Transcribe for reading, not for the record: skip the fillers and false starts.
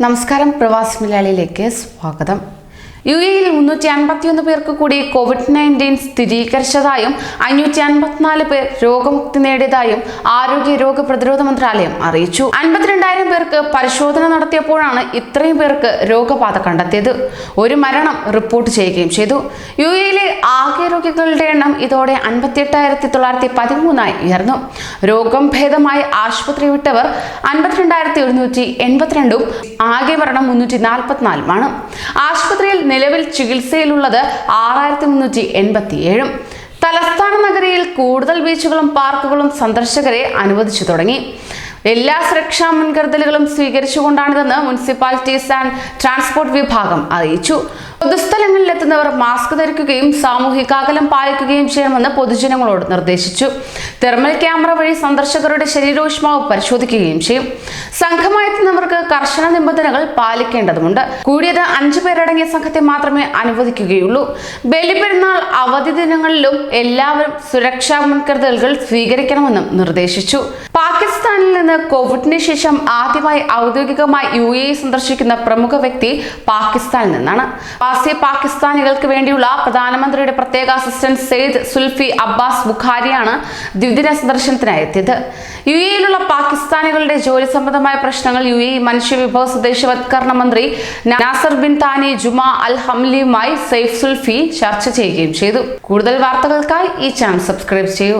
നമസ്കാരം, പ്രവാസി മലയാളിയിലേക്ക് സ്വാഗതം. യുഎഇയിൽ 351 പേർക്ക് കൂടി COVID-19 സ്ഥിരീകരിച്ചതായും 554 പേർ രോഗമുക്തി നേടിയതായും ആരോഗ്യ രോഗ പ്രതിരോധ മന്ത്രാലയം അറിയിച്ചു. 52,000 പേർക്ക് പരിശോധന നടത്തിയപ്പോഴാണ് ഇത്രയും പേർക്ക് രോഗബാധ കണ്ടെത്തിയത്. ഒരു മരണം റിപ്പോർട്ട് ചെയ്യുകയും ചെയ്തു. യുഎഇയിലെ ആകെ രോഗികളുടെ എണ്ണം ഇതോടെ 58,913 ഉയർന്നു. രോഗം ഭേദമായി ആശുപത്രി വിട്ടവർ 52,182, ആകെ മരണം 344. ആശുപത്രിയിൽ നിലവിൽ ചികിത്സയിലുള്ളത് 6,387. തലസ്ഥാന നഗരിയിൽ കൂടുതൽ ബീച്ചുകളും പാർക്കുകളും സന്ദർശകരെ അനുവദിച്ചു തുടങ്ങി. എല്ലാ സുരക്ഷാ മുൻകരുതലുകളും സ്വീകരിച്ചുകൊണ്ടാണിതെന്ന് മുനിസിപ്പാലിറ്റീസ് ആൻഡ് ട്രാൻസ്പോർട്ട് വിഭാഗം അറിയിച്ചു. പൊതുസ്ഥലങ്ങളിൽ എത്തുന്നവർ മാസ്ക് ധരിക്കുകയും സാമൂഹിക അകലം പാലിക്കുകയും ചെയ്യണമെന്ന് പൊതുജനങ്ങളോട് നിർദ്ദേശിച്ചു. തെർമൽ ക്യാമറ വഴി സന്ദർശകരുടെ ശരീരോഷ്മാവ് പരിശോധിക്കുകയും ചെയ്യും. സംഘമായെത്തുന്നവർക്ക് കർശന നിബന്ധനകൾ പാലിക്കേണ്ടതുണ്ട്. കൂടിയത് 5 പേരടങ്ങിയ സംഘത്തെ മാത്രമേ അനുവദിക്കുകയുള്ളൂ. ബലിപെരുന്നാൾ അവധി ദിനങ്ങളിലും എല്ലാവരും സുരക്ഷാ മുൻകരുതലുകൾ സ്വീകരിക്കണമെന്നും നിർദ്ദേശിച്ചു. പാകിസ്ഥാനിൽ നിന്ന് കോവിഡിന് ശേഷം ആദ്യമായി ഔദ്യോഗികമായി യുഎഇ സന്ദർശിക്കുന്ന പ്രമുഖ വ്യക്തി പാകിസ്ഥാനിൽ നിന്നാണ്. പ്രവാസി പാകിസ്ഥാനികൾക്ക് വേണ്ടിയുള്ള പ്രധാനമന്ത്രിയുടെ പ്രത്യേക അസിസ്റ്റന്റ് സെയ്ദ് സുൽഫി അബ്ബാസ് ബുഖാരിയാണ് ദ്വിദിന സന്ദർശനത്തിനായി എത്തിയത്. യുഎഇയിലുള്ള പാകിസ്ഥാനികളുടെ ജോലി സംബന്ധമായ പ്രശ്നങ്ങൾ യുഎഇ മനുഷ്യവിഭവ സ്വദേശവത്കരണ മന്ത്രി നാസർ ബിൻ താനി ജുമാ അൽ ഹംലിയുമായി സെയ്ദ് സുൽഫി ചർച്ച ചെയ്യുകയും ചെയ്തു. കൂടുതൽ വാർത്തകൾക്കായി ഈ ചാനൽ സബ്സ്ക്രൈബ് ചെയ്യൂ.